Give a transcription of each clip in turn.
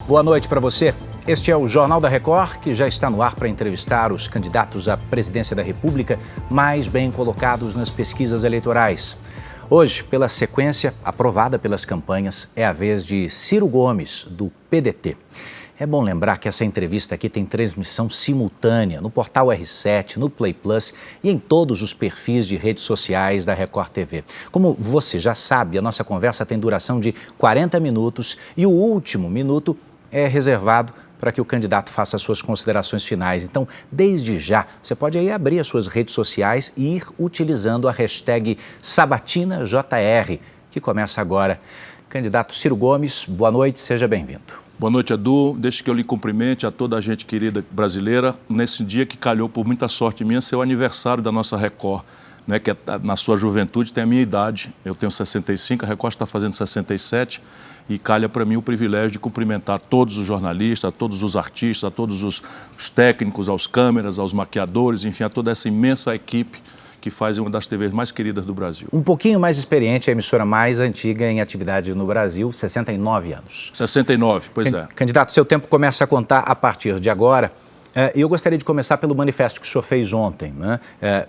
Boa noite para você. Este é o Jornal da Record, que já está no ar para entrevistar os candidatos à presidência da República mais bem colocados nas pesquisas eleitorais. Hoje, pela sequência aprovada pelas campanhas, é a vez de Ciro Gomes, do PDT. É bom lembrar que essa entrevista aqui tem transmissão simultânea no portal R7, no Play Plus e em todos os perfis de redes sociais da Record TV. Como você já sabe, a nossa conversa tem duração de 40 minutos e o último minuto é reservado para que o candidato faça as suas considerações finais. Então, desde já, você pode aí abrir as suas redes sociais e ir utilizando a hashtag SabatinaJR, que começa agora. Candidato Ciro Gomes, boa noite, seja bem-vindo. Boa noite, Edu. Deixe que eu lhe cumprimente a toda a gente querida brasileira, nesse dia que calhou por muita sorte minha ser o aniversário da nossa Record, né, que na sua juventude tem a minha idade. Eu tenho 65, a Record está fazendo 67 e calha para mim o privilégio de cumprimentar todos os jornalistas, a todos os artistas, a todos os técnicos, aos câmeras, aos maquiadores, enfim, a toda essa imensa equipe que faz uma das TVs mais queridas do Brasil. Um pouquinho mais experiente, a emissora mais antiga em atividade no Brasil, 69 anos. 69, pois é. Candidato, seu tempo começa a contar a partir de agora. E eu gostaria de começar pelo manifesto que o senhor fez ontem, né?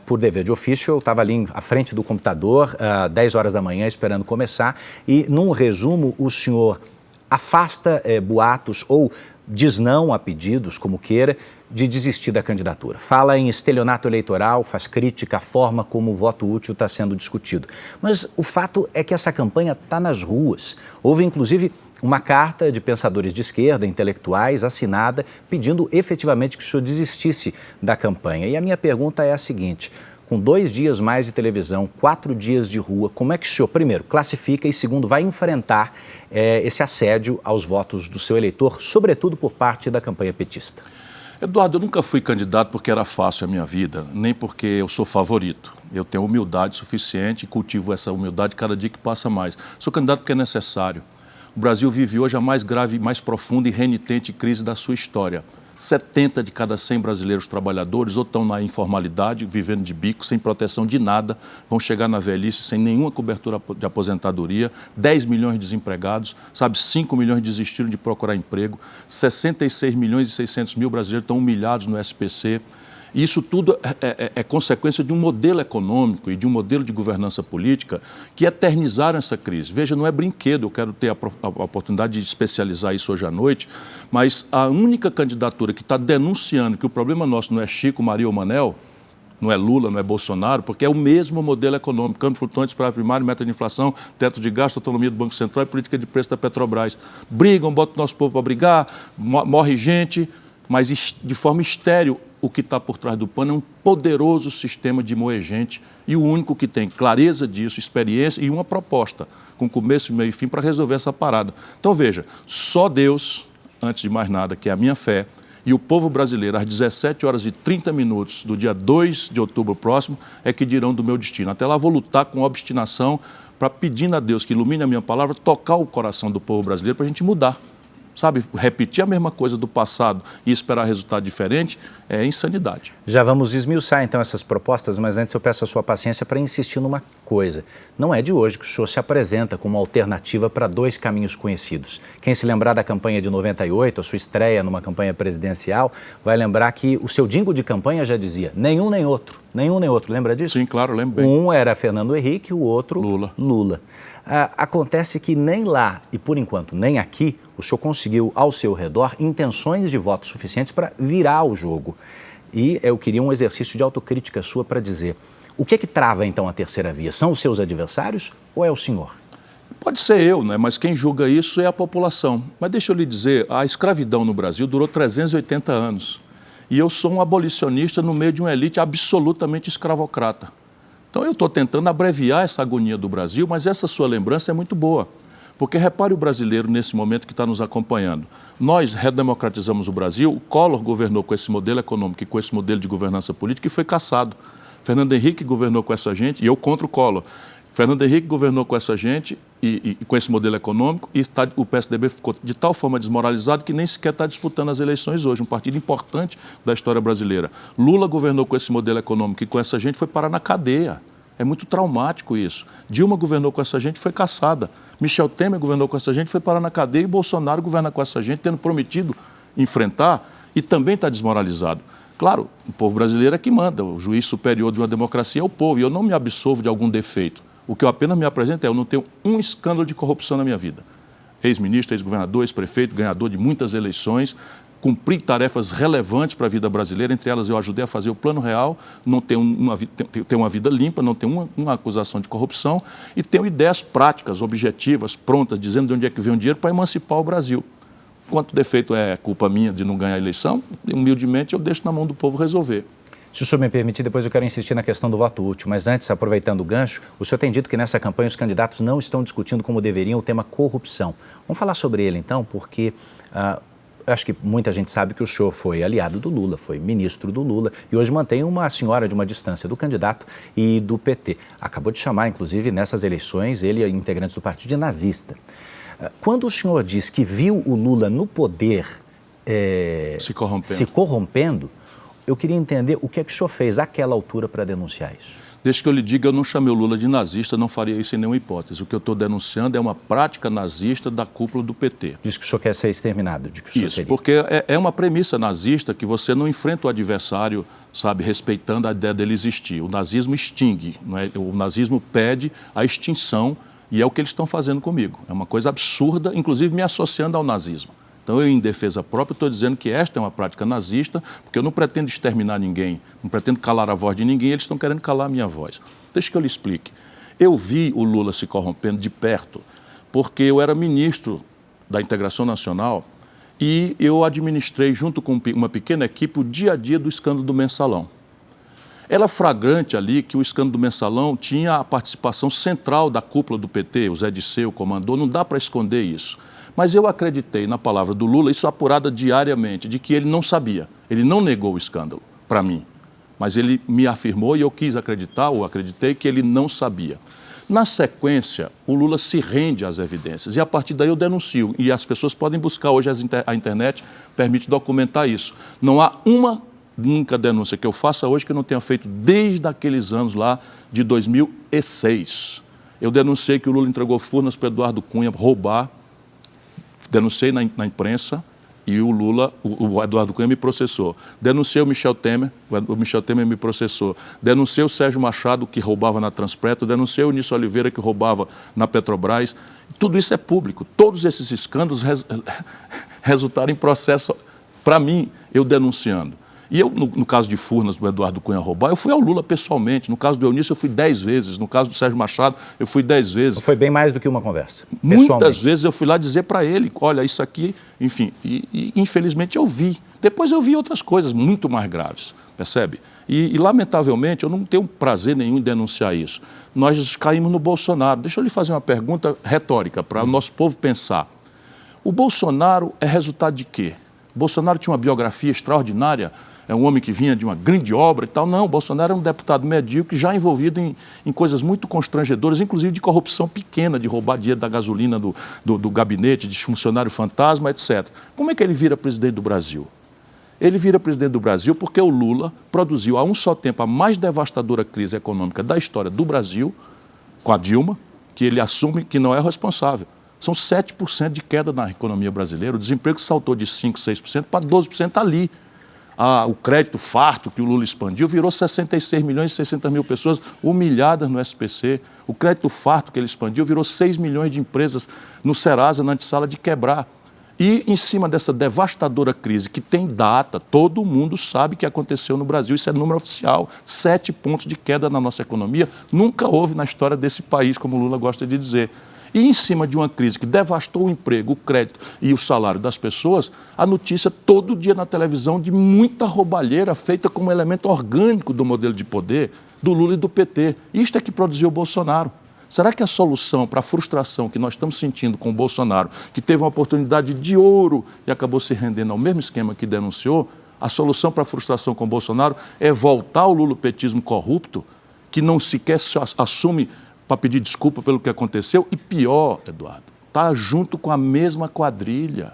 Por dever de ofício, eu estava ali à frente do computador, 10 horas da manhã, esperando começar, e num resumo o senhor afasta boatos ou diz não a pedidos, como queira, de desistir da candidatura. Fala em estelionato eleitoral, faz crítica à forma como o voto útil está sendo discutido. Mas o fato é que essa campanha está nas ruas. Houve, inclusive, uma carta de pensadores de esquerda, intelectuais, assinada, pedindo efetivamente que o senhor desistisse da campanha. E a minha pergunta é a seguinte: com 2 dias mais de televisão, 4 dias de rua, como é que o senhor, primeiro, classifica e, segundo, vai enfrentar esse assédio aos votos do seu eleitor, sobretudo por parte da campanha petista? Eduardo, eu nunca fui candidato porque era fácil a minha vida, nem porque eu sou favorito. Eu tenho humildade suficiente e cultivo essa humildade cada dia que passa mais. Sou candidato porque é necessário. O Brasil vive hoje a mais grave, mais profunda e renitente crise da sua história. 70 de cada 100 brasileiros trabalhadores ou estão na informalidade, vivendo de bico, sem proteção de nada, vão chegar na velhice sem nenhuma cobertura de aposentadoria, 10 milhões de desempregados, 5 milhões desistiram de procurar emprego, 66 milhões e 600 mil brasileiros estão humilhados no SPC. E isso tudo é consequência de um modelo econômico e de um modelo de governança política que eternizaram essa crise. Veja, não é brinquedo, eu quero ter a oportunidade de especializar isso hoje à noite, mas a única candidatura que está denunciando que o problema nosso não é Chico, Maria ou Manel, não é Lula, não é Bolsonaro, porque é o mesmo modelo econômico, câmbio flutuante, para primário, meta de inflação, teto de gasto, autonomia do Banco Central e política de preço da Petrobras. Brigam, botam o nosso povo para brigar, morre gente, mas de forma estéril. O que está por trás do pano é um poderoso sistema de moer gente e o único que tem clareza disso, experiência e uma proposta, com começo, meio e fim, para resolver essa parada. Então, veja, só Deus, antes de mais nada, que é a minha fé, e o povo brasileiro, às 17 horas e 30 minutos do dia 2 de outubro próximo, é que dirão do meu destino. Até lá vou lutar com obstinação para, pedindo a Deus que ilumine a minha palavra, tocar o coração do povo brasileiro para a gente mudar. Sabe, repetir a mesma coisa do passado e esperar resultado diferente é insanidade. Já vamos esmiuçar então essas propostas, mas antes eu peço a sua paciência para insistir numa coisa. Não é de hoje que o senhor se apresenta como alternativa para 2 caminhos conhecidos. Quem se lembrar da campanha de 98, a sua estreia numa campanha presidencial, vai lembrar que o seu jingle de campanha já dizia nenhum nem outro, nenhum nem outro. Lembra disso? Sim, claro, lembro bem. Um era Fernando Henrique, o outro Lula. Acontece que nem lá e, por enquanto, nem aqui, o senhor conseguiu, ao seu redor, intenções de voto suficientes para virar o jogo. E eu queria um exercício de autocrítica sua para dizer, o que é que trava, então, a terceira via? São os seus adversários ou é o senhor? Pode ser eu, né? Mas quem julga isso é a população. Mas deixa eu lhe dizer, a escravidão no Brasil durou 380 anos. E eu sou um abolicionista no meio de uma elite absolutamente escravocrata. Então, eu estou tentando abreviar essa agonia do Brasil, mas essa sua lembrança é muito boa. Porque repare o brasileiro nesse momento que está nos acompanhando. Nós redemocratizamos o Brasil, o Collor governou com esse modelo econômico e com esse modelo de governança política e foi cassado. Fernando Henrique governou com essa gente, e eu contra o Collor. Fernando Henrique governou com essa gente e com esse modelo econômico e o PSDB ficou de tal forma desmoralizado que nem sequer está disputando as eleições hoje, um partido importante da história brasileira. Lula governou com esse modelo econômico e com essa gente foi parar na cadeia. É muito traumático isso. Dilma governou com essa gente e foi caçada. Michel Temer governou com essa gente e foi parar na cadeia, e Bolsonaro governa com essa gente, tendo prometido enfrentar, e também está desmoralizado. Claro, o povo brasileiro é que manda, o juiz superior de uma democracia é o povo, e eu não me absolvo de algum defeito. O que eu apenas me apresento eu não tenho um escândalo de corrupção na minha vida. Ex-ministro, ex-governador, ex-prefeito, ganhador de muitas eleições, cumpri tarefas relevantes para a vida brasileira, entre elas eu ajudei a fazer o Plano Real, não ter uma vida limpa, não ter uma acusação de corrupção, e tenho ideias práticas, objetivas, prontas, dizendo de onde é que vem o dinheiro para emancipar o Brasil. Quanto defeito é culpa minha de não ganhar a eleição, humildemente eu deixo na mão do povo resolver. Se o senhor me permitir, depois eu quero insistir na questão do voto útil, mas antes, aproveitando o gancho, o senhor tem dito que nessa campanha os candidatos não estão discutindo como deveriam o tema corrupção. Vamos falar sobre ele então, porque acho que muita gente sabe que o senhor foi aliado do Lula, foi ministro do Lula e hoje mantém uma senhora de uma distância do candidato e do PT. Acabou de chamar, inclusive, nessas eleições, ele e integrantes do partido de nazista. Quando o senhor diz que viu o Lula no poder se corrompendo, eu queria entender o que é que o senhor fez àquela altura para denunciar isso. Desde que eu lhe diga, eu não chamei o Lula de nazista, não faria isso em nenhuma hipótese. O que eu estou denunciando é uma prática nazista da cúpula do PT. Diz que o senhor quer ser exterminado. De que o senhor isso, seria. Porque é uma premissa nazista que você não enfrenta o adversário, sabe, respeitando a ideia dele existir. O nazismo extingue, não é? O nazismo pede a extinção e é o que eles estão fazendo comigo. É uma coisa absurda, inclusive me associando ao nazismo. Então, eu, em defesa própria, estou dizendo que esta é uma prática nazista, porque eu não pretendo exterminar ninguém, não pretendo calar a voz de ninguém, eles estão querendo calar a minha voz. Deixa que eu lhe explique. Eu vi o Lula se corrompendo de perto, porque eu era ministro da Integração Nacional e eu administrei, junto com uma pequena equipe, o dia a dia do escândalo do Mensalão. Era flagrante ali que o escândalo do Mensalão tinha a participação central da cúpula do PT, o Zé Disseu, o comandou, não dá para esconder isso. Mas eu acreditei na palavra do Lula, isso apurada diariamente, de que ele não sabia. Ele não negou o escândalo para mim, mas ele me afirmou e eu quis acreditar, ou acreditei, que ele não sabia. Na sequência, o Lula se rende às evidências e a partir daí eu denuncio. E as pessoas podem buscar hoje, a internet permite documentar isso. Não há uma única denúncia que eu faça hoje que eu não tenha feito desde aqueles anos lá de 2006. Eu denunciei que o Lula entregou Furnas para Eduardo Cunha roubar. Denunciei na imprensa e o Lula, o Eduardo Cunha me processou. Denunciei o Michel Temer me processou. Denunciei o Sérgio Machado, que roubava na Transpetro. Denunciei o Eunício Oliveira, que roubava na Petrobras. Tudo isso é público. Todos esses escândalos resultaram em processo, para mim, eu denunciando. E eu, no caso de Furnas, do Eduardo Cunha roubar, eu fui ao Lula pessoalmente. No caso do Eunício, eu fui 10 vezes. No caso do Sérgio Machado, eu fui 10 vezes. Foi bem mais do que uma conversa, Muitas vezes eu fui lá dizer para ele, olha, isso aqui, enfim, e infelizmente eu vi. Depois eu vi outras coisas muito mais graves, percebe? E lamentavelmente, eu não tenho prazer nenhum em denunciar isso. Nós caímos no Bolsonaro. Deixa eu lhe fazer uma pergunta retórica para o nosso povo pensar. O Bolsonaro é resultado de quê? O Bolsonaro tinha uma biografia extraordinária, é um homem que vinha de uma grande obra e tal. Não, o Bolsonaro é um deputado medíocre já envolvido em coisas muito constrangedoras, inclusive de corrupção pequena, de roubar dinheiro da gasolina do gabinete, de funcionário fantasma, etc. Como é que ele vira presidente do Brasil? Ele vira presidente do Brasil porque o Lula produziu a um só tempo a mais devastadora crise econômica da história do Brasil, com a Dilma, que ele assume que não é responsável. São 7% de queda na economia brasileira, o desemprego saltou de 5%, 6% para 12% ali. O crédito farto que o Lula expandiu virou 66 milhões e 600 mil pessoas humilhadas no SPC. O crédito farto que ele expandiu virou 6 milhões de empresas no Serasa, na antessala de quebrar. E em cima dessa devastadora crise, que tem data, todo mundo sabe que aconteceu no Brasil, isso é número oficial, 7 pontos de queda na nossa economia, nunca houve na história desse país, como o Lula gosta de dizer. E em cima de uma crise que devastou o emprego, o crédito e o salário das pessoas, a notícia todo dia na televisão de muita roubalheira feita como elemento orgânico do modelo de poder do Lula e do PT. Isto é que produziu o Bolsonaro. Será que a solução para a frustração que nós estamos sentindo com o Bolsonaro, que teve uma oportunidade de ouro e acabou se rendendo ao mesmo esquema que denunciou, a solução para a frustração com o Bolsonaro é voltar ao lulopetismo corrupto, que não sequer se assume para pedir desculpa pelo que aconteceu, e pior, Eduardo, está junto com a mesma quadrilha.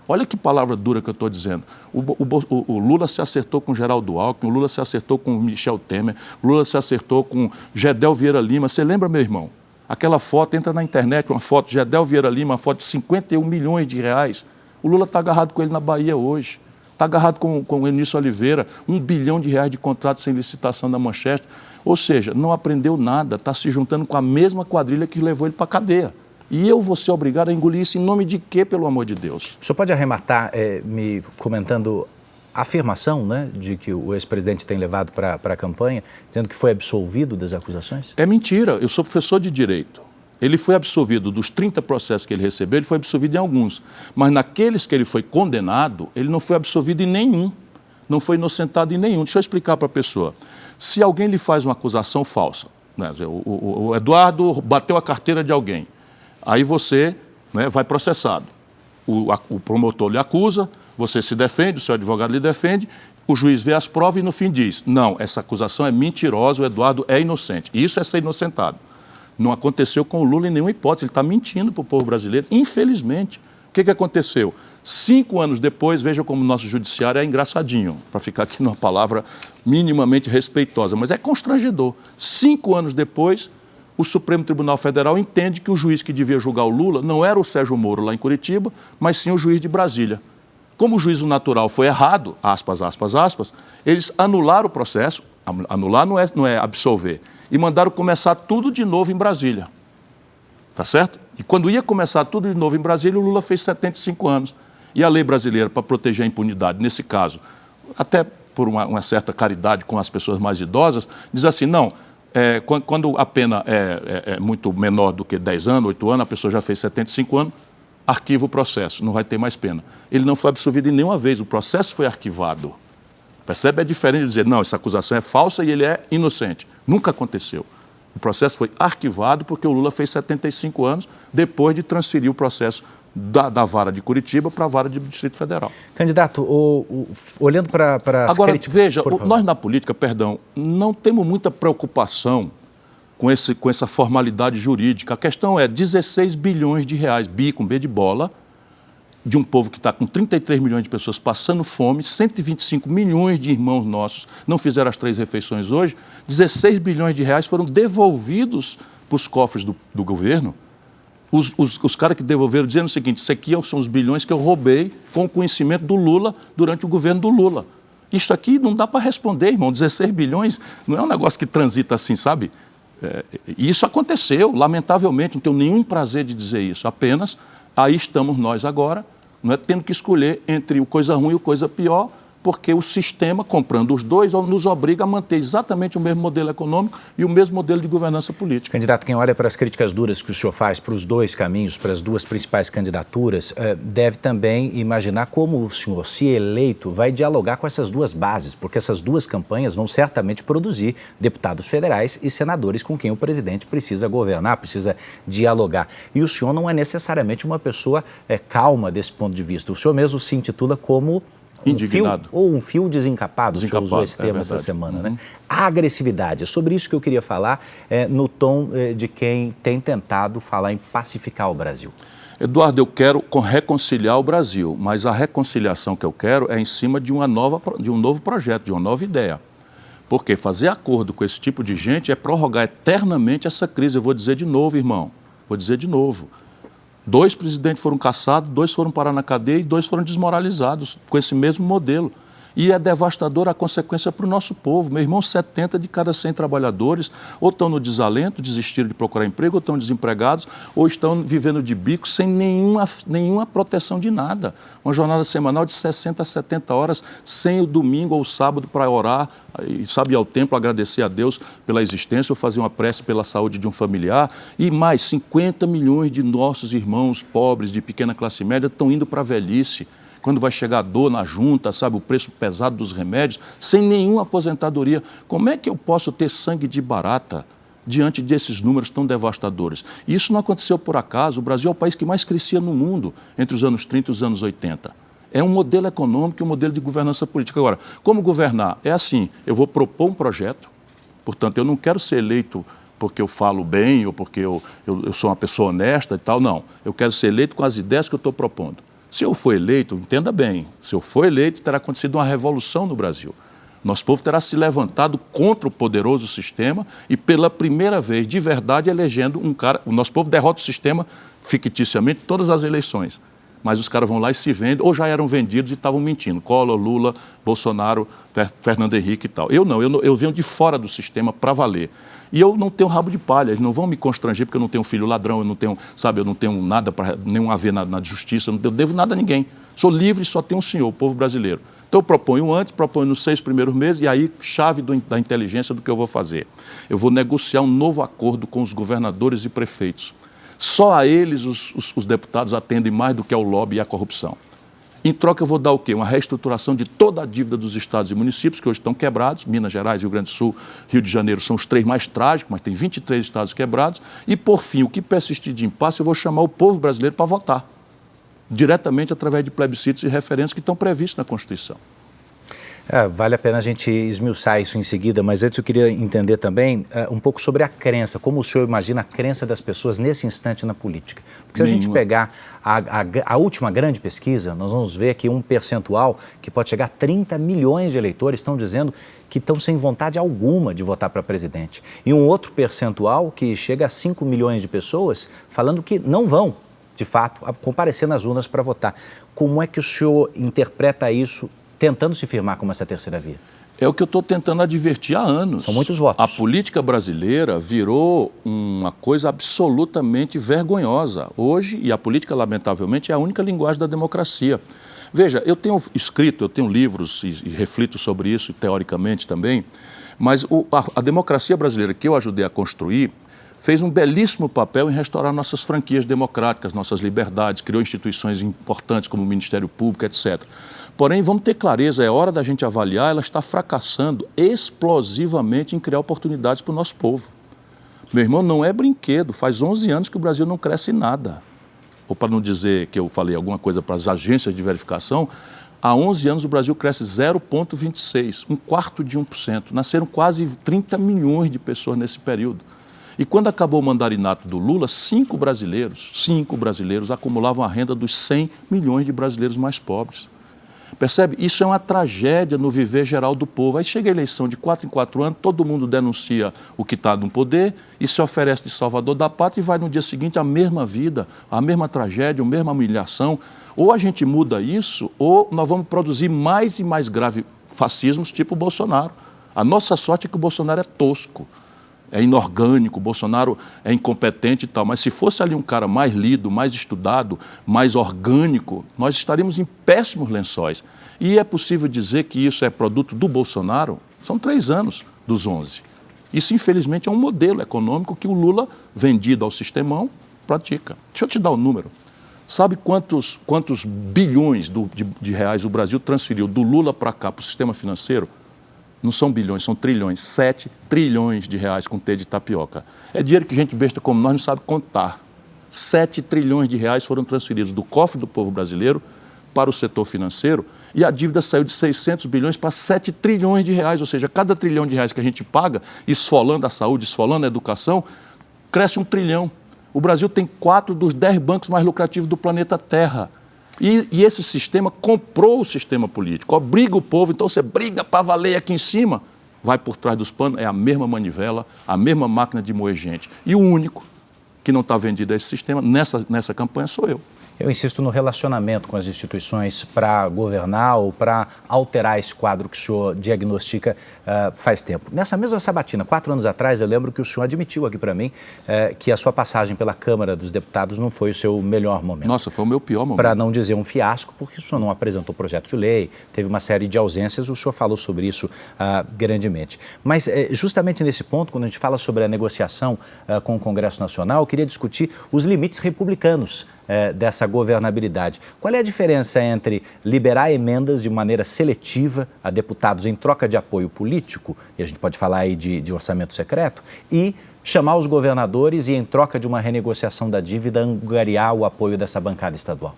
Olha que palavra dura que eu estou dizendo. O Lula se acertou com Geraldo Alckmin, o Lula se acertou com Michel Temer, o Lula se acertou com Gedel Vieira Lima. Você lembra, meu irmão? Aquela foto, entra na internet, uma foto de Gedel Vieira Lima, uma foto de 51 milhões de reais. O Lula está agarrado com ele na Bahia hoje. Está agarrado com o Eunício Oliveira, R$1 bilhão de contratos sem licitação da Manchester. Ou seja, não aprendeu nada, está se juntando com a mesma quadrilha que levou ele para a cadeia. E eu vou ser obrigado a engolir isso em nome de quê, pelo amor de Deus? O senhor pode arrematar me comentando a afirmação, né, de que o ex-presidente tem levado para a campanha, dizendo que foi absolvido das acusações? É mentira. Eu sou professor de Direito. Ele foi absolvido dos 30 processos que ele recebeu, ele foi absolvido em alguns. Mas naqueles que ele foi condenado, ele não foi absolvido em nenhum. Não foi inocentado em nenhum. Deixa eu explicar para a pessoa. Se alguém lhe faz uma acusação falsa, né, o Eduardo bateu a carteira de alguém, aí você, né, vai processado. O promotor lhe acusa, você se defende, o seu advogado lhe defende, o juiz vê as provas e no fim diz, não, essa acusação é mentirosa, o Eduardo é inocente. Isso é ser inocentado. Não aconteceu com o Lula em nenhuma hipótese, ele está mentindo para o povo brasileiro, infelizmente. O que aconteceu? 5 anos depois, veja como o nosso judiciário é engraçadinho, para ficar aqui numa palavra minimamente respeitosa, mas é constrangedor. 5 anos depois, o Supremo Tribunal Federal entende que o juiz que devia julgar o Lula não era o Sérgio Moro lá em Curitiba, mas sim o juiz de Brasília. Como o juízo natural foi errado, aspas, aspas, aspas, eles anularam o processo, anular não é absolver, e mandaram começar tudo de novo em Brasília. Tá certo? E quando ia começar tudo de novo em Brasília, o Lula fez 75 anos. E a lei brasileira, para proteger a impunidade, nesse caso, até por uma certa caridade com as pessoas mais idosas, diz assim, não, quando a pena é muito menor do que 10 anos, 8 anos, a pessoa já fez 75 anos, arquiva o processo, não vai ter mais pena. Ele não foi absolvido em nenhuma vez, o processo foi arquivado. Percebe? É diferente de dizer, não, essa acusação é falsa e ele é inocente. Nunca aconteceu. O processo foi arquivado porque o Lula fez 75 anos depois de transferir o processo da vara de Curitiba para a vara do Distrito Federal. Candidato, olhando para as Agora, críticas... veja, nós na política, não temos muita preocupação com essa formalidade jurídica. A questão é 16 bilhões de reais, bi com B de bola, de um povo que está com 33 milhões de pessoas passando fome, 125 milhões de irmãos nossos não fizeram as 3 refeições hoje, 16 bilhões de reais foram devolvidos para os cofres do governo. Os caras que devolveram dizendo o seguinte, isso aqui são os bilhões que eu roubei com o conhecimento do Lula durante o governo do Lula. Isso aqui não dá para responder, irmão, 16 bilhões não é um negócio que transita assim, sabe? E isso aconteceu, lamentavelmente, não tenho nenhum prazer de dizer isso, apenas aí estamos nós agora, não é tendo que escolher entre o coisa ruim e o coisa pior, porque o sistema, comprando os dois, nos obriga a manter exatamente o mesmo modelo econômico e o mesmo modelo de governança política. Candidato, quem olha para as críticas duras que o senhor faz para os 2 caminhos, para as 2 principais candidaturas, deve também imaginar como o senhor, se eleito, vai dialogar com essas 2 bases, porque essas 2 campanhas vão certamente produzir deputados federais e senadores com quem o presidente precisa governar, precisa dialogar. E o senhor não é necessariamente uma pessoa calma desse ponto de vista. O senhor mesmo se intitula como... indignado. Um fio desencapado, o senhor usou esse termo essa semana, né? A agressividade, é sobre isso que eu queria falar, no tom de quem tem tentado falar em pacificar o Brasil. Eduardo, eu quero reconciliar o Brasil, mas a reconciliação que eu quero é em cima de um novo projeto, de uma nova ideia. Porque fazer acordo com esse tipo de gente é prorrogar eternamente essa crise. Eu vou dizer de novo, irmão, vou dizer de novo. 2 presidentes foram caçados, 2 foram parar na cadeia e 2 foram desmoralizados com esse mesmo modelo. E é devastadora a consequência para o nosso povo. Meu irmão, 70 de cada 100 trabalhadores ou estão no desalento, desistiram de procurar emprego, ou estão desempregados, ou estão vivendo de bico sem nenhuma proteção de nada. Uma jornada semanal de 60 a 70 horas, sem o domingo ou o sábado para orar, e sabe, ir ao templo, agradecer a Deus pela existência, ou fazer uma prece pela saúde de um familiar. E mais, 50 milhões de nossos irmãos pobres, de pequena classe média, estão indo para a velhice. Quando vai chegar a dor na junta, sabe, o preço pesado dos remédios, sem nenhuma aposentadoria. Como é que eu posso ter sangue de barata diante desses números tão devastadores? E isso não aconteceu por acaso. O Brasil é o país que mais crescia no mundo entre os anos 30 e os anos 80. É um modelo econômico e um modelo de governança política. Agora, como governar? É assim, eu vou propor um projeto, portanto, eu não quero ser eleito porque eu falo bem ou porque eu sou uma pessoa honesta e tal, não. Eu quero ser eleito com as ideias que eu estou propondo. Se eu for eleito, entenda bem, se eu for eleito, terá acontecido uma revolução no Brasil. Nosso povo terá se levantado contra o poderoso sistema e, pela primeira vez, de verdade, elegendo um cara. O nosso povo derrota o sistema ficticiamente todas as eleições. Mas os caras vão lá e se vendem, ou já eram vendidos e estavam mentindo. Collor, Lula, Bolsonaro, Fernando Henrique e tal. Eu venho de fora do sistema para valer. E eu não tenho rabo de palha, eles não vão me constranger porque eu não tenho filho ladrão, eu não tenho nada para nenhum a ver na justiça, eu não devo nada a ninguém. Sou livre e só tenho um senhor, o povo brasileiro. Então eu proponho antes, proponho nos 6 primeiros meses e aí chave da inteligência do que eu vou fazer. Eu vou negociar um novo acordo com os governadores e prefeitos. Só a eles os deputados atendem mais do que ao lobby e à corrupção. Em troca eu vou dar o quê? Uma reestruturação de toda a dívida dos estados e municípios que hoje estão quebrados. Minas Gerais, Rio Grande do Sul, Rio de Janeiro são os 3 mais trágicos, mas tem 23 estados quebrados. E por fim, o que persistir de impasse, eu vou chamar o povo brasileiro para votar. Diretamente através de plebiscitos e referendos que estão previstos na Constituição. Vale a pena a gente esmiuçar isso em seguida, mas antes eu queria entender também um pouco sobre a crença, como o senhor imagina a crença das pessoas nesse instante na política. Porque se a gente pegar a última grande pesquisa, nós vamos ver que um percentual que pode chegar a 30 milhões de eleitores estão dizendo que estão sem vontade alguma de votar para presidente. E um outro percentual que chega a 5 milhões de pessoas falando que não vão, de fato, comparecer nas urnas para votar. Como é que o senhor interpreta isso, tentando se firmar como essa terceira via? É o que eu estou tentando advertir há anos. São muitos votos. A política brasileira virou uma coisa absolutamente vergonhosa. Hoje, e a política, lamentavelmente, é a única linguagem da democracia. Veja, eu tenho livros e reflito sobre isso, teoricamente também, mas a democracia brasileira que eu ajudei a construir fez um belíssimo papel em restaurar nossas franquias democráticas, nossas liberdades, criou instituições importantes como o Ministério Público, etc. Porém, vamos ter clareza, é hora da gente avaliar, ela está fracassando explosivamente em criar oportunidades para o nosso povo. Meu irmão, não é brinquedo, faz 11 anos que o Brasil não cresce nada. Ou para não dizer que eu falei alguma coisa para as agências de verificação, há 11 anos o Brasil cresce 0,26%, 1/4%. Nasceram quase 30 milhões de pessoas nesse período. E quando acabou o mandarinato do Lula, 5 brasileiros acumulavam a renda dos 100 milhões de brasileiros mais pobres. Percebe? Isso é uma tragédia no viver geral do povo. Aí chega a eleição de 4 em 4 anos, todo mundo denuncia o que está no poder e se oferece de salvador da pátria e vai no dia seguinte a mesma vida, a mesma tragédia, a mesma humilhação. Ou a gente muda isso, ou nós vamos produzir mais e mais graves fascismos tipo o Bolsonaro. A nossa sorte é que o Bolsonaro é tosco. É inorgânico, o Bolsonaro é incompetente e tal, mas se fosse ali um cara mais lido, mais estudado, mais orgânico, nós estaríamos em péssimos lençóis. E é possível dizer que isso é produto do Bolsonaro? São 3 anos dos 11. Isso, infelizmente, é um modelo econômico que o Lula, vendido ao sistemão, pratica. Deixa eu te dar o número. Sabe quantos bilhões de reais o Brasil transferiu do Lula para cá, para o sistema financeiro? Não são bilhões, são trilhões. 7 trilhões de reais com T de tapioca. É dinheiro que gente besta como nós não sabe contar. 7 trilhões de reais foram transferidos do cofre do povo brasileiro para o setor financeiro e a dívida saiu de 600 bilhões para 7 trilhões de reais. Ou seja, cada trilhão de reais que a gente paga, esfolando a saúde, esfolando a educação, cresce 1 trilhão. O Brasil tem 4 dos 10 bancos mais lucrativos do planeta Terra. E esse sistema comprou o sistema político, obriga o povo, então você briga para valer aqui em cima, vai por trás dos panos, é a mesma manivela, a mesma máquina de moer gente. E o único que não está vendido a esse sistema, nessa campanha, sou eu. Eu insisto no relacionamento com as instituições para governar ou para alterar esse quadro que o senhor diagnostica faz tempo. Nessa mesma sabatina, 4 anos atrás, eu lembro que o senhor admitiu aqui para mim que a sua passagem pela Câmara dos Deputados não foi o seu melhor momento. Nossa, foi o meu pior momento. Para não dizer um fiasco, porque o senhor não apresentou projeto de lei, teve uma série de ausências, o senhor falou sobre isso grandemente. Mas justamente nesse ponto, quando a gente fala sobre a negociação com o Congresso Nacional, eu queria discutir os limites republicanos dessa governabilidade. Qual é a diferença entre liberar emendas de maneira seletiva a deputados em troca de apoio político, e a gente pode falar aí de orçamento secreto, e chamar os governadores e em troca de uma renegociação da dívida angariar o apoio dessa bancada estadual?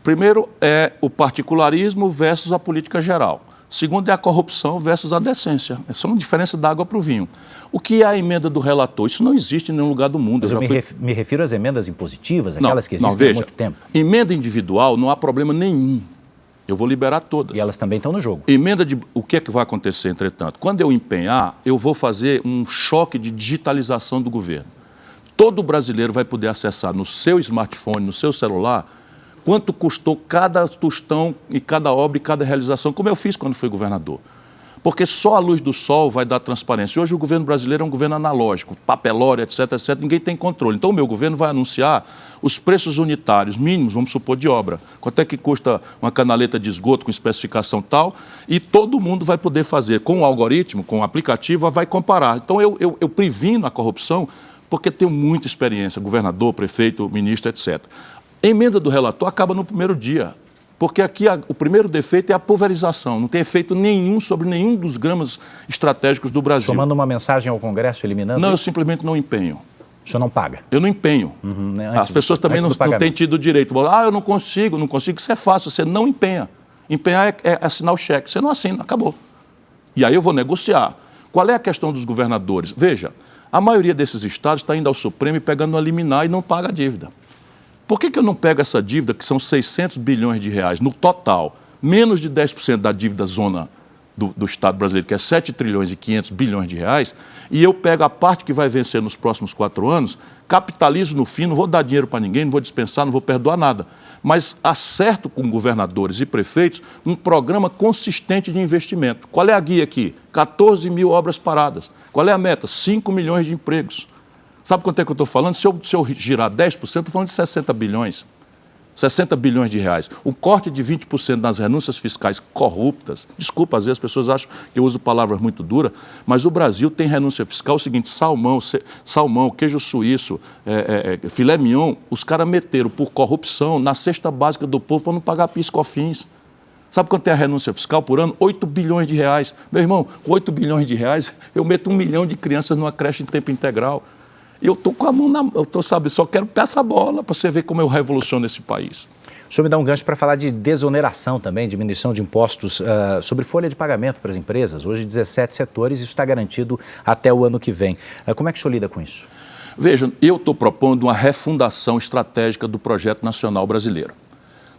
Primeiro é o particularismo versus a política geral. Segundo é a corrupção versus a decência. São diferença da água para o vinho. O que é a emenda do relator? Isso não existe em nenhum lugar do mundo. Mas me refiro às emendas impositivas, aquelas que existem há muito tempo. Emenda individual não há problema nenhum. Eu vou liberar todas. E elas também estão no jogo. O que é que vai acontecer, entretanto? Quando eu empenhar, eu vou fazer um choque de digitalização do governo. Todo brasileiro vai poder acessar no seu smartphone, no seu celular, quanto custou cada tostão e cada obra e cada realização, como eu fiz quando fui governador. Porque só a luz do sol vai dar transparência. Hoje o governo brasileiro é um governo analógico, papelório, etc, etc, ninguém tem controle. Então o meu governo vai anunciar os preços unitários mínimos, vamos supor, de obra. Quanto é que custa uma canaleta de esgoto com especificação tal, e todo mundo vai poder fazer com o algoritmo, com o aplicativo, vai comparar. Então eu previno a corrupção porque tenho muita experiência, governador, prefeito, ministro, etc. A emenda do relator acaba no primeiro dia, porque aqui o primeiro defeito é a pulverização, não tem efeito nenhum sobre nenhum dos gramas estratégicos do Brasil. O senhor manda uma mensagem ao Congresso eliminando Não, isso? eu simplesmente não empenho. O senhor não paga? Eu não empenho. As pessoas também não têm tido direito. Eu não consigo. Isso é fácil, você não empenha. Empenhar é assinar o cheque, você não assina, acabou. E aí eu vou negociar. Qual é a questão dos governadores? Veja, a maioria desses estados está indo ao Supremo e pegando uma liminar e não paga a dívida. Por que eu não pego essa dívida, que são 600 bilhões de reais no total, menos de 10% da dívida zona do Estado brasileiro, que é 7 trilhões e 500 bilhões de reais, e eu pego a parte que vai vencer nos próximos 4 anos, capitalizo no fim, não vou dar dinheiro para ninguém, não vou dispensar, não vou perdoar nada, mas acerto com governadores e prefeitos um programa consistente de investimento. Qual é a guia aqui? 14 mil obras paradas. Qual é a meta? 5 milhões de empregos. Sabe quanto é que eu estou falando? Se eu girar 10%, estou falando de 60 bilhões. 60 bilhões de reais. O corte de 20% nas renúncias fiscais corruptas, desculpa, às vezes as pessoas acham que eu uso palavras muito duras, mas o Brasil tem renúncia fiscal, é o seguinte, salmão, queijo suíço, filé mignon, os caras meteram por corrupção na cesta básica do povo para não pagar PIS e COFINS. Sabe quanto é a renúncia fiscal por ano? 8 bilhões de reais. Meu irmão, com 8 bilhões de reais, eu meto 1 milhão de crianças numa creche em tempo integral. Eu estou com a mão na mão, só quero pegar essa bola para você ver como eu revoluciono esse país. O senhor me dá um gancho para falar de desoneração também, diminuição de impostos sobre folha de pagamento para as empresas. Hoje 17 setores, isso está garantido até o ano que vem. Como é que o senhor lida com isso? Veja, eu estou propondo uma refundação estratégica do projeto nacional brasileiro.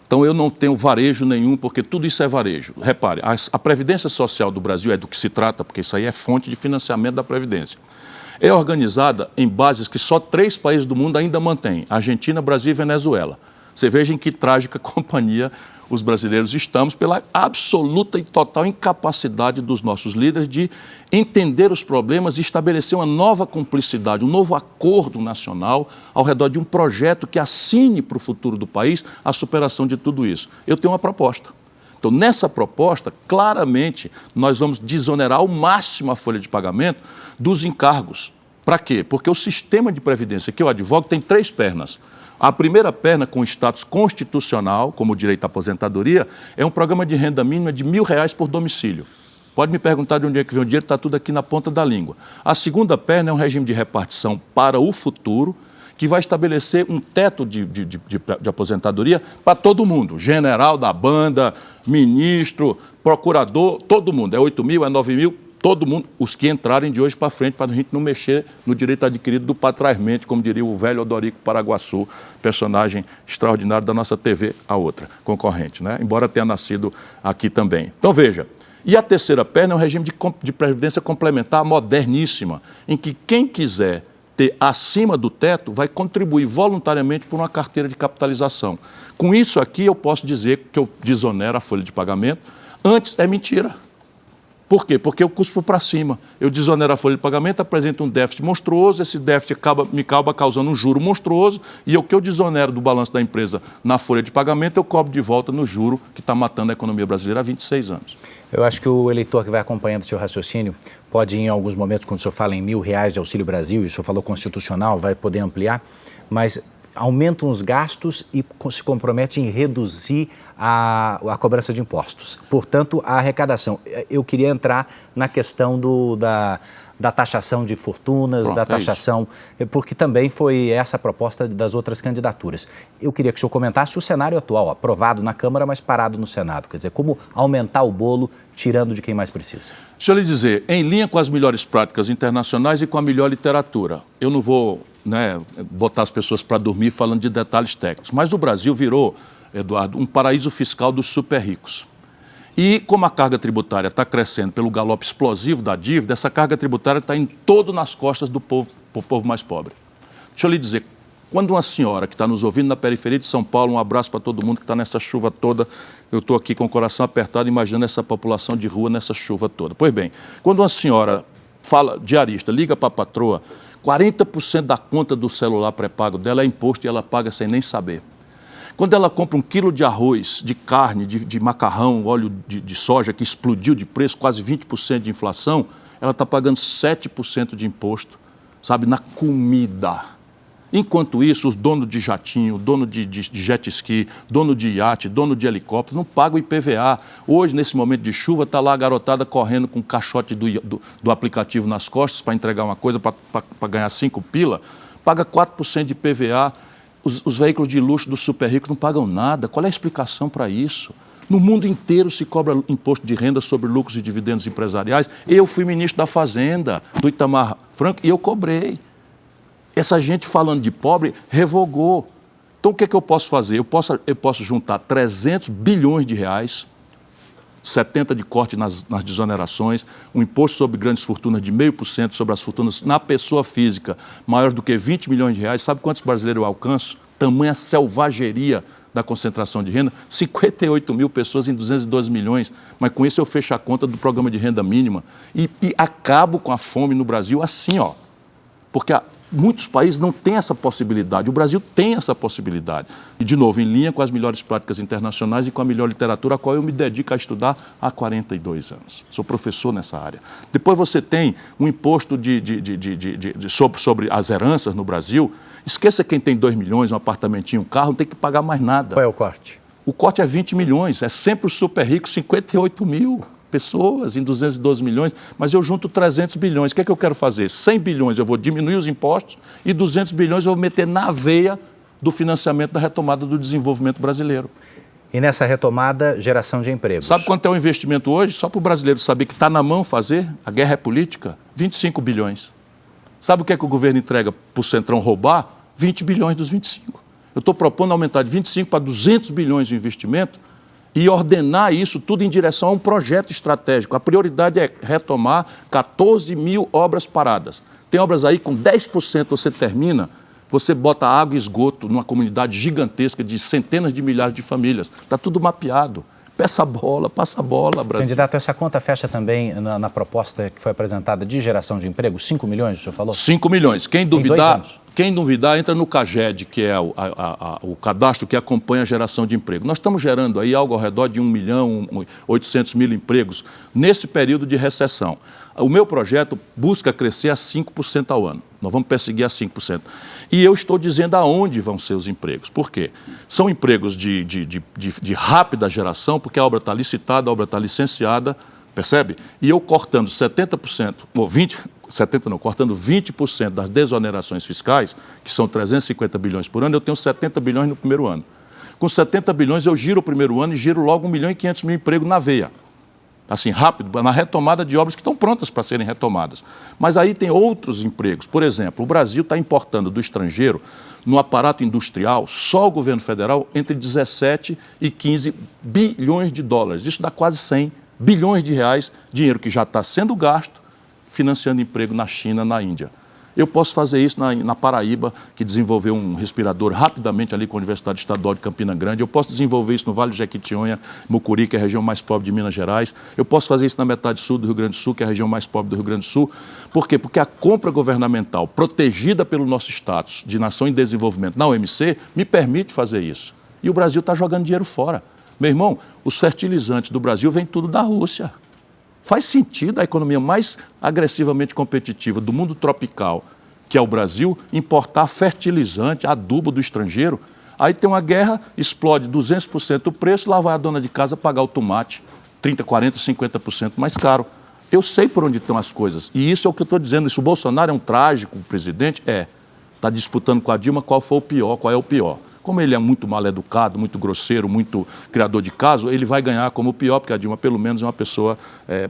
Então eu não tenho varejo nenhum, porque tudo isso é varejo. Repare, a Previdência Social do Brasil é do que se trata, porque isso aí é fonte de financiamento da Previdência. É organizada em bases que só 3 países do mundo ainda mantêm: Argentina, Brasil e Venezuela. Você veja em que trágica companhia os brasileiros estamos pela absoluta e total incapacidade dos nossos líderes de entender os problemas e estabelecer uma nova cumplicidade, um novo acordo nacional ao redor de um projeto que assine para o futuro do país a superação de tudo isso. Eu tenho uma proposta. Então, nessa proposta, claramente, nós vamos desonerar ao máximo a folha de pagamento dos encargos. Para quê? Porque o sistema de previdência que eu advogo tem 3 pernas. A primeira perna, com status constitucional, como o direito à aposentadoria, é um programa de renda mínima de R$1.000 por domicílio. Pode me perguntar de onde é que vem o dinheiro, está tudo aqui na ponta da língua. A segunda perna é um regime de repartição para o futuro, que vai estabelecer um teto de aposentadoria para todo mundo, general da banda, ministro, procurador, todo mundo. É 8 mil, é 9 mil, todo mundo, os que entrarem de hoje para frente, para a gente não mexer no direito adquirido do patrás-mente, como diria o velho Odorico Paraguaçu, personagem extraordinário da nossa TV, a outra, concorrente, né? Embora tenha nascido aqui também. Então veja, e a terceira perna é um regime de previdência complementar moderníssima, em que quem quiser ter acima do teto, vai contribuir voluntariamente por uma carteira de capitalização. Com isso aqui, eu posso dizer que eu desonero a folha de pagamento. Antes, é mentira. Por quê? Porque eu cuspo para cima. Eu desonero a folha de pagamento, apresento um déficit monstruoso, esse déficit me acaba causando um juro monstruoso, e o que eu desonero do balanço da empresa na folha de pagamento, eu cobro de volta no juro que está matando a economia brasileira há 26 anos. Eu acho que o eleitor que vai acompanhando o seu raciocínio pode, em alguns momentos, quando o senhor fala em R$1.000 de Auxílio Brasil, e o senhor falou constitucional, vai poder ampliar, mas aumentam os gastos e se compromete em reduzir a cobrança de impostos. Portanto, a arrecadação. Eu queria entrar na questão da da taxação de fortunas, Pronto, da taxação, porque também foi essa a proposta das outras candidaturas. Eu queria que o senhor comentasse o cenário atual, aprovado na Câmara, mas parado no Senado. Quer dizer, como aumentar o bolo tirando de quem mais precisa. Deixa eu lhe dizer, em linha com as melhores práticas internacionais e com a melhor literatura. Eu não vou botar as pessoas para dormir falando de detalhes técnicos, mas o Brasil virou, Eduardo, um paraíso fiscal dos super ricos. E como a carga tributária está crescendo pelo galope explosivo da dívida, essa carga tributária está indo todo nas costas do povo mais pobre. Deixa eu lhe dizer, quando uma senhora que está nos ouvindo na periferia de São Paulo, um abraço para todo mundo que está nessa chuva toda, eu estou aqui com o coração apertado imaginando essa população de rua nessa chuva toda. Pois bem, quando uma senhora diarista, liga para a patroa, 40% da conta do celular pré-pago dela é imposto e ela paga sem nem saber. Quando ela compra 1 quilo de arroz, de carne, de macarrão, óleo de soja, que explodiu de preço, quase 20% de inflação, ela está pagando 7% de imposto, sabe, na comida. Enquanto isso, os donos de jatinho, dono de jet ski, dono de iate, dono de helicóptero, não pagam IPVA. Hoje, nesse momento de chuva, está lá a garotada correndo com o caixote do aplicativo nas costas para entregar uma coisa, para ganhar 5 pila, paga 4% de IPVA. Os veículos de luxo dos super ricos não pagam nada. Qual é a explicação para isso? No mundo inteiro se cobra imposto de renda sobre lucros e dividendos empresariais. Eu fui ministro da Fazenda, do Itamar Franco, e eu cobrei. Essa gente falando de pobre revogou. Então o que é que eu posso fazer? Eu posso juntar 300 bilhões de reais, 70 de corte nas desonerações, um imposto sobre grandes fortunas de 0,5% sobre as fortunas na pessoa física, maior do que 20 milhões de reais. Sabe quantos brasileiros eu alcanço? Tamanha selvageria da concentração de renda, 58 mil pessoas em 212 milhões. Mas com isso eu fecho a conta do programa de renda mínima e acabo com a fome no Brasil assim, ó. Porque muitos países não têm essa possibilidade. O Brasil tem essa possibilidade. E, de novo, em linha com as melhores práticas internacionais e com a melhor literatura, a qual eu me dedico a estudar há 42 anos. Sou professor nessa área. Depois você tem um imposto sobre as heranças no Brasil. Esqueça quem tem 2 milhões, um apartamentinho, um carro, não tem que pagar mais nada. Qual é o corte? O corte é 20 milhões. É sempre o super rico, 58 mil pessoas em 212 milhões, mas eu junto 300 bilhões. O que é que eu quero fazer? 100 bilhões eu vou diminuir os impostos e 200 bilhões eu vou meter na veia do financiamento da retomada do desenvolvimento brasileiro. E nessa retomada, geração de empregos. Sabe quanto é o investimento hoje? Só para o brasileiro saber que está na mão fazer, a guerra é política, 25 bilhões. Sabe o que é que o governo entrega para o Centrão roubar? 20 bilhões dos 25. Eu estou propondo aumentar de 25 para 200 bilhões de investimento e ordenar isso tudo em direção a um projeto estratégico. A prioridade é retomar 14 mil obras paradas. Tem obras aí com 10% você termina, você bota água e esgoto numa comunidade gigantesca de centenas de milhares de famílias. Está tudo mapeado. Passa a bola, Brasil. Candidato, essa conta fecha também na proposta que foi apresentada de geração de emprego? 5 milhões, o senhor falou? 5 milhões. Quem duvidar, entra no CAGED, que é o cadastro que acompanha a geração de emprego. Nós estamos gerando aí algo ao redor de 1.800.000 empregos nesse período de recessão. O meu projeto busca crescer a 5% ao ano. Nós vamos perseguir a 5%. E eu estou dizendo aonde vão ser os empregos. Por quê? São empregos de rápida geração, porque a obra está licitada, a obra está licenciada, percebe? E eu cortando 70%, ou 20% das desonerações fiscais, que são 350 bilhões por ano, eu tenho 70 bilhões no primeiro ano. Com 70 bilhões eu giro o primeiro ano e giro logo 1.500.000 empregos na veia. Assim, rápido, na retomada de obras que estão prontas para serem retomadas. Mas aí tem outros empregos. Por exemplo, o Brasil está importando do estrangeiro, no aparato industrial, só o governo federal, entre 17 e 15 bilhões de dólares. Isso dá quase 100 bilhões de reais, dinheiro que já está sendo gasto, financiando emprego na China, na Índia. Eu posso fazer isso na Paraíba, que desenvolveu um respirador rapidamente ali com a Universidade Estadual de Campina Grande. Eu posso desenvolver isso no Vale do Jequitinhonha, Mucuri, que é a região mais pobre de Minas Gerais. Eu posso fazer isso na metade sul do Rio Grande do Sul, que é a região mais pobre do Rio Grande do Sul. Por quê? Porque a compra governamental, protegida pelo nosso status de nação em desenvolvimento na OMC, me permite fazer isso. E o Brasil está jogando dinheiro fora. Meu irmão, os fertilizantes do Brasil vêm tudo da Rússia. Faz sentido a economia mais agressivamente competitiva do mundo tropical, que é o Brasil, importar fertilizante, adubo do estrangeiro? Aí tem uma guerra, explode 200% o preço, lá vai a dona de casa pagar o tomate 30%, 40%, 50% mais caro. Eu sei por onde estão as coisas. E isso é o que eu estou dizendo. Se o Bolsonaro é um trágico presidente, está disputando com a Dilma qual foi o pior, qual é o pior. Como ele é muito mal educado, muito grosseiro, muito criador de caso, ele vai ganhar como o pior, porque a Dilma, pelo menos, é uma pessoa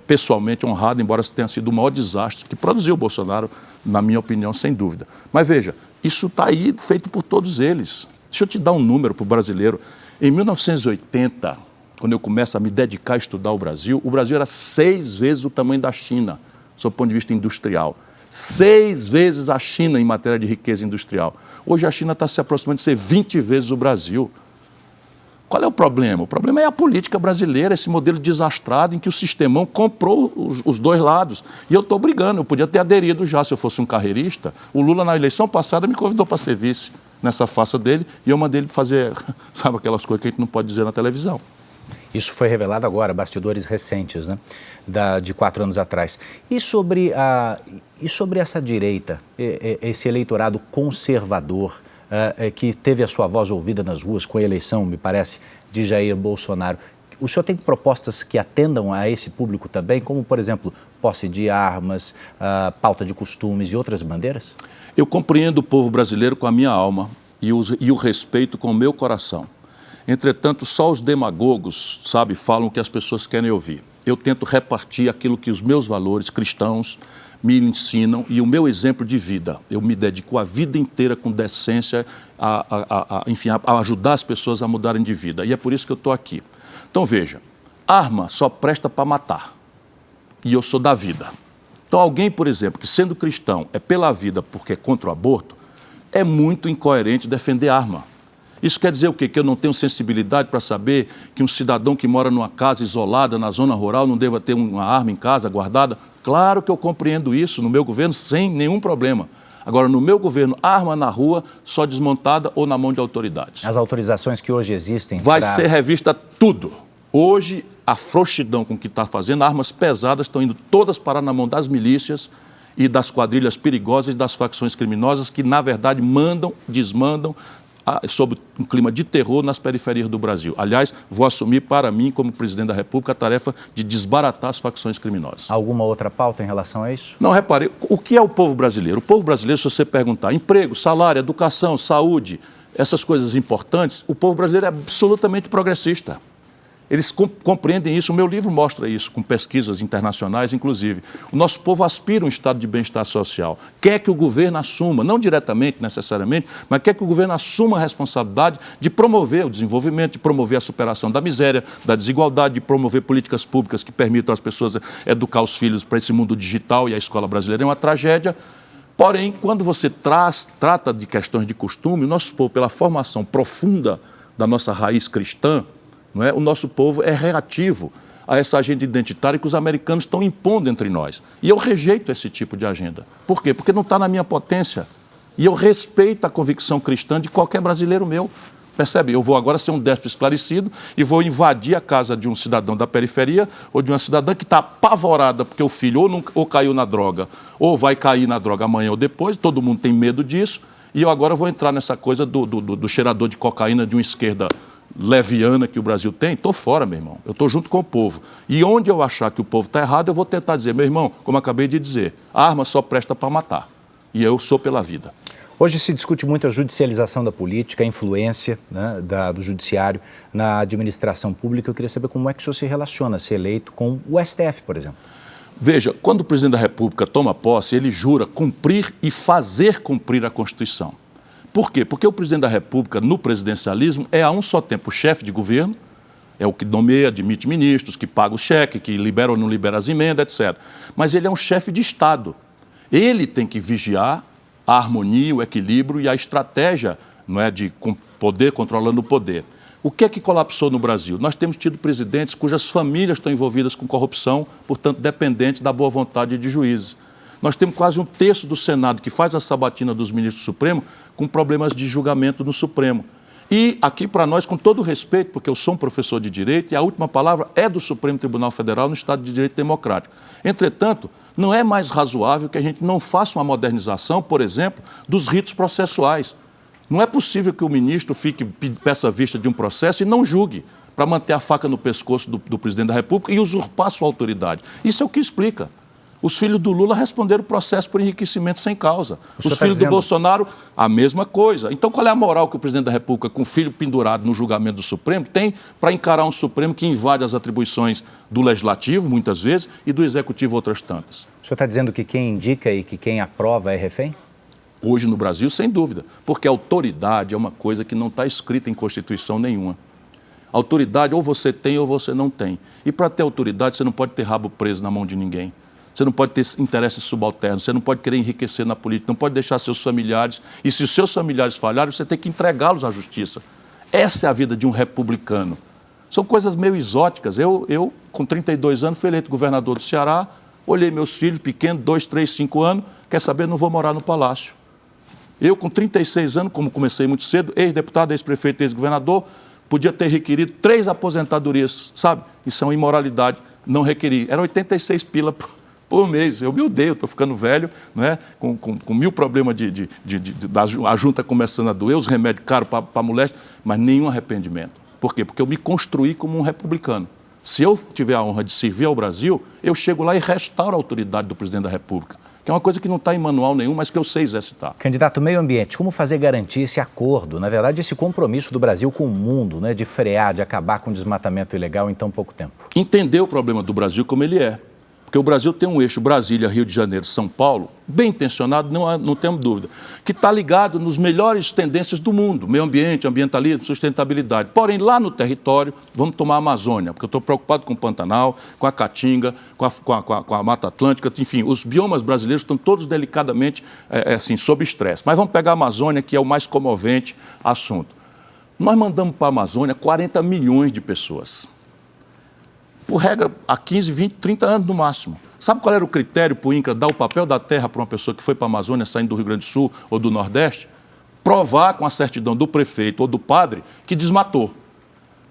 pessoalmente honrada, embora tenha sido o maior desastre que produziu o Bolsonaro, na minha opinião, sem dúvida. Mas veja, isso está aí feito por todos eles. Deixa eu te dar um número para o brasileiro. Em 1980, quando eu começo a me dedicar a estudar o Brasil era 6 vezes o tamanho da China, sob o ponto de vista industrial. 6 vezes a China em matéria de riqueza industrial. Hoje a China está se aproximando de ser 20 vezes o Brasil. Qual é o problema? O problema é a política brasileira, esse modelo desastrado em que o sistemão comprou os dois lados. E eu estou brigando, eu podia ter aderido já se eu fosse um carreirista. O Lula, na eleição passada, me convidou para ser vice nessa farsa dele e eu mandei ele fazer, sabe, aquelas coisas que a gente não pode dizer na televisão. Isso foi revelado agora, bastidores recentes, né? De 4 anos atrás. E sobre essa direita, esse eleitorado conservador, que teve a sua voz ouvida nas ruas com a eleição, me parece, de Jair Bolsonaro. O senhor tem propostas que atendam a esse público também, como, por exemplo, posse de armas, pauta de costumes e outras bandeiras? Eu compreendo o povo brasileiro com a minha alma e o respeito com o meu coração. Entretanto, só os demagogos, sabe, falam o que as pessoas querem ouvir. Eu tento repartir aquilo que os meus valores cristãos me ensinam e o meu exemplo de vida. Eu me dedico a vida inteira com decência, enfim, a ajudar as pessoas a mudarem de vida. E é por isso que eu estou aqui. Então, veja, arma só presta para matar. E eu sou da vida. Então, alguém, por exemplo, que sendo cristão é pela vida porque é contra o aborto, é muito incoerente defender arma. Isso quer dizer o quê? Que eu não tenho sensibilidade para saber que um cidadão que mora numa casa isolada, na zona rural, não deva ter uma arma em casa guardada? Claro que eu compreendo isso no meu governo sem nenhum problema. Agora, no meu governo, arma na rua, só desmontada ou na mão de autoridades. As autorizações que hoje existem... Vai ser revista tudo. Hoje, a frouxidão com que está fazendo, armas pesadas estão indo todas parar na mão das milícias e das quadrilhas perigosas e das facções criminosas que, na verdade, mandam, desmandam, sob um clima de terror nas periferias do Brasil. Aliás, vou assumir para mim, como presidente da República, a tarefa de desbaratar as facções criminosas. Alguma outra pauta em relação a isso? Não, repare, o que é o povo brasileiro? O povo brasileiro, se você perguntar, emprego, salário, educação, saúde, essas coisas importantes, o povo brasileiro é absolutamente progressista. Eles compreendem isso, o meu livro mostra isso, com pesquisas internacionais, inclusive. O nosso povo aspira a um estado de bem-estar social, quer que o governo assuma, não diretamente, necessariamente, mas quer que o governo assuma a responsabilidade de promover o desenvolvimento, de promover a superação da miséria, da desigualdade, de promover políticas públicas que permitam às pessoas educar os filhos para esse mundo digital, e a escola brasileira é uma tragédia. Porém, quando você trata de questões de costume, o nosso povo, pela formação profunda da nossa raiz cristã, não é? O nosso povo é reativo a essa agenda identitária que os americanos estão impondo entre nós. E eu rejeito esse tipo de agenda. Por quê? Porque não está na minha potência. E eu respeito a convicção cristã de qualquer brasileiro meu. Percebe? Eu vou agora ser um déspota esclarecido e vou invadir a casa de um cidadão da periferia ou de uma cidadã que está apavorada porque o filho ou caiu na droga ou vai cair na droga amanhã ou depois. Todo mundo tem medo disso. E eu agora vou entrar nessa coisa do cheirador de cocaína de uma esquerda leviana que o Brasil tem. Estou fora, meu irmão. Eu estou junto com o povo. E onde eu achar que o povo está errado, eu vou tentar dizer, meu irmão, como eu acabei de dizer, a arma só presta para matar. E eu sou pela vida. Hoje se discute muito a judicialização da política, a influência, né, do judiciário na administração pública. Eu queria saber como é que o senhor se relaciona, se eleito, com o STF, por exemplo. Veja, quando o presidente da República toma posse, ele jura cumprir e fazer cumprir a Constituição. Por quê? Porque o presidente da República, no presidencialismo, é a um só tempo chefe de governo, é o que nomeia, admite ministros, que paga o cheque, que libera ou não libera as emendas, etc. Mas ele é um chefe de Estado. Ele tem que vigiar a harmonia, o equilíbrio e a estratégia, não é, de poder controlando o poder. O que é que colapsou no Brasil? Nós temos tido presidentes cujas famílias estão envolvidas com corrupção, portanto dependentes da boa vontade de juízes. Nós temos quase 1/3 do Senado que faz a sabatina dos ministros do Supremo com problemas de julgamento no Supremo. E aqui para nós, com todo respeito, porque eu sou um professor de Direito e a última palavra é do Supremo Tribunal Federal no Estado de Direito Democrático. Entretanto, não é mais razoável que a gente não faça uma modernização, por exemplo, dos ritos processuais. Não é possível que o ministro peça vista de um processo e não julgue. para manter a faca no pescoço do presidente da República e usurpar sua autoridade. Isso é o que explica. Os filhos do Lula responderam o processo por enriquecimento sem causa. Os filhos do Bolsonaro, a mesma coisa. Então, qual é a moral que o presidente da República, com o filho pendurado no julgamento do Supremo, tem para encarar um Supremo que invade as atribuições do Legislativo, muitas vezes, e do Executivo, outras tantas? O senhor está dizendo que quem indica e que quem aprova é refém? Hoje no Brasil, sem dúvida, porque a autoridade é uma coisa que não está escrita em Constituição nenhuma. Autoridade ou você tem ou você não tem. E para ter autoridade, você não pode ter rabo preso na mão de ninguém. Você não pode ter interesses subalternos, você não pode querer enriquecer na política, não pode deixar seus familiares. E se os seus familiares falharem, você tem que entregá-los à justiça. Essa é a vida de um republicano. São coisas meio exóticas. Eu com 32 anos, fui eleito governador do Ceará, olhei meus filhos pequenos, 2, 3, 5 anos, quer saber, não vou morar no palácio. Eu, com 36 anos, como comecei muito cedo, ex-deputado, ex-prefeito, ex-governador, podia ter requerido 3 aposentadorias, sabe? Isso é uma imoralidade, não requeri. Era 86 pila por mês. Eu me odeio, estou ficando velho, né? com 1000 problemas a junta começando a doer, os remédios caros para a moléstia, mas nenhum arrependimento. Por quê? Porque eu me construí como um republicano. Se eu tiver a honra de servir ao Brasil, eu chego lá e restauro a autoridade do presidente da República, que é uma coisa que não está em manual nenhum, mas que eu sei exercitar. Candidato, meio ambiente, como fazer garantir esse acordo, na verdade, esse compromisso do Brasil com o mundo, né, de frear, de acabar com o desmatamento ilegal em tão pouco tempo? Entender o problema do Brasil como ele é. Porque o Brasil tem um eixo Brasília, Rio de Janeiro, São Paulo, bem intencionado, não temos dúvida, que está ligado nos melhores tendências do mundo, meio ambiente, ambientalismo, sustentabilidade. Porém, lá no território, vamos tomar a Amazônia, porque eu estou preocupado com o Pantanal, com a Caatinga, com a Mata Atlântica, enfim, os biomas brasileiros estão todos delicadamente assim, sob estresse. Mas vamos pegar a Amazônia, que é o mais comovente assunto. Nós mandamos para a Amazônia 40 milhões de pessoas. Por regra, há 15, 20, 30 anos no máximo. Sabe qual era o critério para o INCRA dar o papel da terra para uma pessoa que foi para a Amazônia saindo do Rio Grande do Sul ou do Nordeste? Provar com a certidão do prefeito ou do padre que desmatou.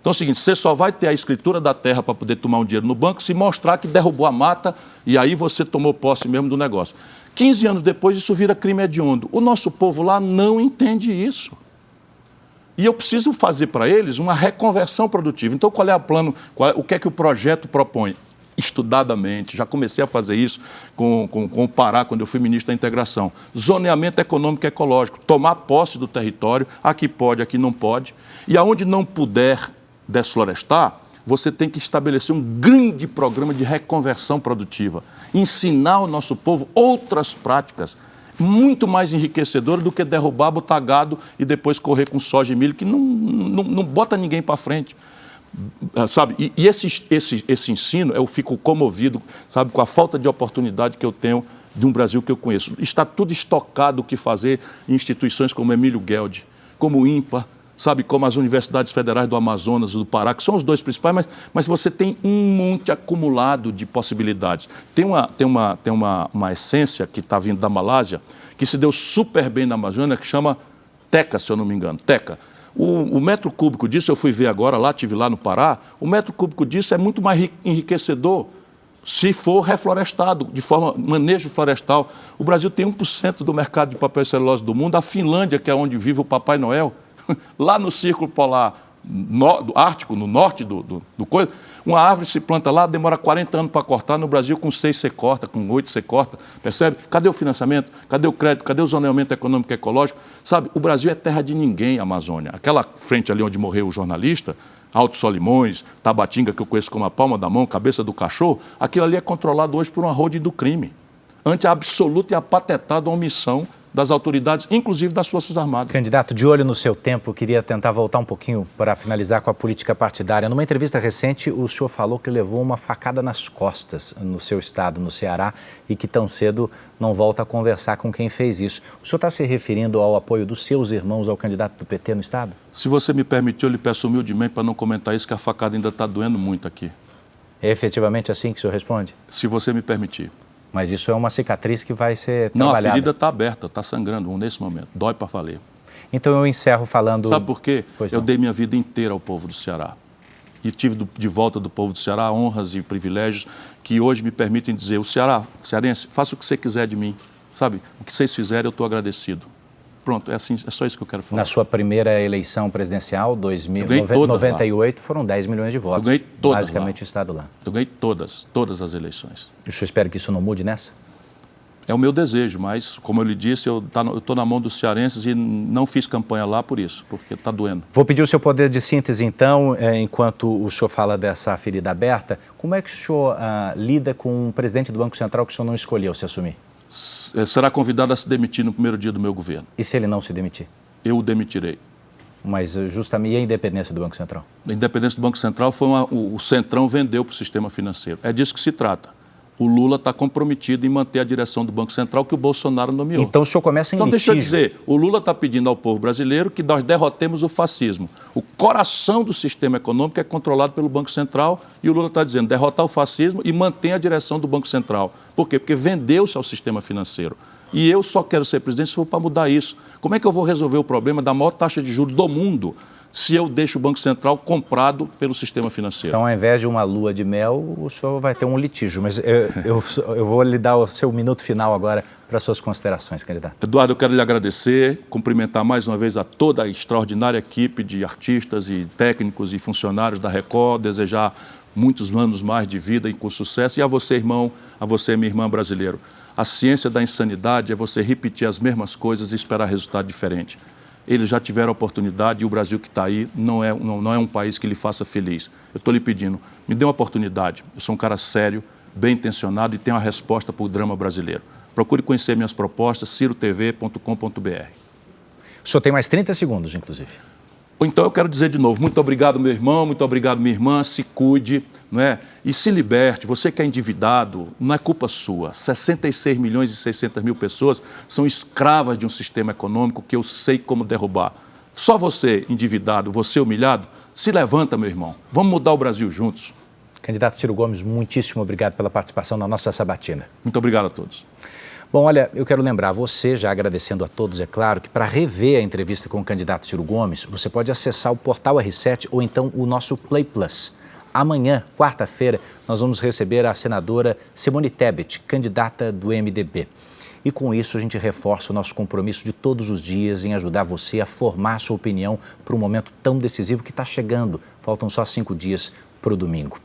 Então é o seguinte, você só vai ter a escritura da terra para poder tomar um dinheiro no banco se mostrar que derrubou a mata e aí você tomou posse mesmo do negócio. 15 anos depois isso vira crime hediondo. O nosso povo lá não entende isso. E eu preciso fazer para eles uma reconversão produtiva. Então, qual é o plano, o que é que o projeto propõe? Estudadamente, já comecei a fazer isso com o Pará, quando eu fui ministro da Integração. Zoneamento econômico e ecológico, tomar posse do território, aqui pode, aqui não pode. E aonde não puder desflorestar, você tem que estabelecer um grande programa de reconversão produtiva. Ensinar ao nosso povo outras práticas, muito mais enriquecedora do que derrubar, botar gado e depois correr com soja e milho, que não bota ninguém para frente. Sabe? E esse ensino, eu fico comovido, sabe, com a falta de oportunidade que eu tenho de um Brasil que eu conheço. Está tudo estocado o que fazer em instituições como Emílio Gueldi, como o INPA, sabe, como as universidades federais do Amazonas e do Pará, que são os 2 principais, mas você tem um monte acumulado de possibilidades. Tem uma essência que está vindo da Malásia, que se deu super bem na Amazônia, que chama teca, se eu não me engano, teca. O metro cúbico disso, eu fui ver agora, estive lá no Pará, o metro cúbico disso é muito mais enriquecedor se for reflorestado, de forma manejo florestal. O Brasil tem 1% do mercado de papel e celulose do mundo, a Finlândia, que é onde vive o Papai Noel, lá no Círculo Polar do Ártico, no norte do coisa, uma árvore se planta lá, demora 40 anos para cortar, no Brasil com 6 você corta, com 8 você corta, percebe? Cadê o financiamento? Cadê o crédito? Cadê o zoneamento econômico e ecológico? Sabe, o Brasil é terra de ninguém, a Amazônia. Aquela frente ali onde morreu o jornalista, Alto Solimões, Tabatinga, que eu conheço como a palma da mão, cabeça do cachorro, aquilo ali é controlado hoje por uma rede do crime, ante a absoluta e apatetada omissão das autoridades, inclusive das Forças Armadas. Candidato, de olho no seu tempo, queria tentar voltar um pouquinho para finalizar com a política partidária. Numa entrevista recente, o senhor falou que levou uma facada nas costas no seu estado, no Ceará, e que tão cedo não volta a conversar com quem fez isso. O senhor está se referindo ao apoio dos seus irmãos ao candidato do PT no estado? Se você me permitir, eu lhe peço humildemente para não comentar isso, que a facada ainda está doendo muito aqui. É efetivamente assim que o senhor responde? Se você me permitir. Mas isso é uma cicatriz que vai ser trabalhada. Não, a ferida está aberta, está sangrando nesse momento. Dói para valer. Então eu encerro falando... Sabe por quê? Eu dei minha vida inteira ao povo do Ceará. E tive de volta do povo do Ceará honras e privilégios que hoje me permitem dizer, o Ceará, cearense, faça o que você quiser de mim. Sabe? O que vocês fizerem, eu estou agradecido. Pronto, é assim, é só isso que eu quero falar. Na sua primeira eleição presidencial, 98, foram 10 milhões de votos. Eu ganhei todas basicamente lá. o Estado lá. Eu ganhei todas as eleições. E o senhor espera que isso não mude nessa? É o meu desejo, mas, como eu lhe disse, eu estou na mão dos cearenses e não fiz campanha lá por isso, porque está doendo. Vou pedir o seu poder de síntese, então, enquanto o senhor fala dessa ferida aberta. Como é que o senhor lida com um presidente do Banco Central que o senhor não escolheu se assumir? Será convidado a se demitir no primeiro dia do meu governo. E se ele não se demitir? Eu o demitirei. Mas justamente a independência do Banco Central? A independência do Banco Central foi o Centrão vendeu para o sistema financeiro. É disso que se trata. O Lula está comprometido em manter a direção do Banco Central que o Bolsonaro nomeou. Então o senhor começa em litígio. Deixa eu dizer, o Lula está pedindo ao povo brasileiro que nós derrotemos o fascismo. O coração do sistema econômico é controlado pelo Banco Central e o Lula está dizendo derrotar o fascismo e manter a direção do Banco Central. Por quê? Porque vendeu-se ao sistema financeiro. E eu só quero ser presidente se for para mudar isso. Como é que eu vou resolver o problema da maior taxa de juros do mundo se eu deixo o Banco Central comprado pelo sistema financeiro? Então, ao invés de uma lua de mel, o senhor vai ter um litígio. Mas eu vou lhe dar o seu minuto final agora para suas considerações, candidato. Eduardo, eu quero lhe agradecer, cumprimentar mais uma vez a toda a extraordinária equipe de artistas e técnicos e funcionários da Record, desejar muitos anos mais de vida e com sucesso. E a você, irmão, a você, minha irmã brasileiro. A ciência da insanidade é você repetir as mesmas coisas e esperar resultado diferente. Eles já tiveram a oportunidade e o Brasil que está aí não é um país que lhe faça feliz. Eu estou lhe pedindo, me dê uma oportunidade. Eu sou um cara sério, bem intencionado e tenho a resposta para o drama brasileiro. Procure conhecer minhas propostas, cirotv.com.br. O senhor tem mais 30 segundos, inclusive. Então eu quero dizer de novo, muito obrigado meu irmão, muito obrigado minha irmã, se cuide, não é? E se liberte. Você que é endividado, não é culpa sua. 66 milhões e 600 mil pessoas são escravas de um sistema econômico que eu sei como derrubar. Só você endividado, você humilhado, se levanta meu irmão. Vamos mudar o Brasil juntos. Candidato Ciro Gomes, muitíssimo obrigado pela participação na nossa sabatina. Muito obrigado a todos. Bom, olha, eu quero lembrar você, já agradecendo a todos, é claro, que para rever a entrevista com o candidato Ciro Gomes, você pode acessar o portal R7 ou então o nosso Play Plus. Amanhã, quarta-feira, nós vamos receber a senadora Simone Tebet, candidata do MDB. E com isso a gente reforça o nosso compromisso de todos os dias em ajudar você a formar sua opinião para um momento tão decisivo que está chegando. Faltam só 5 dias para o domingo.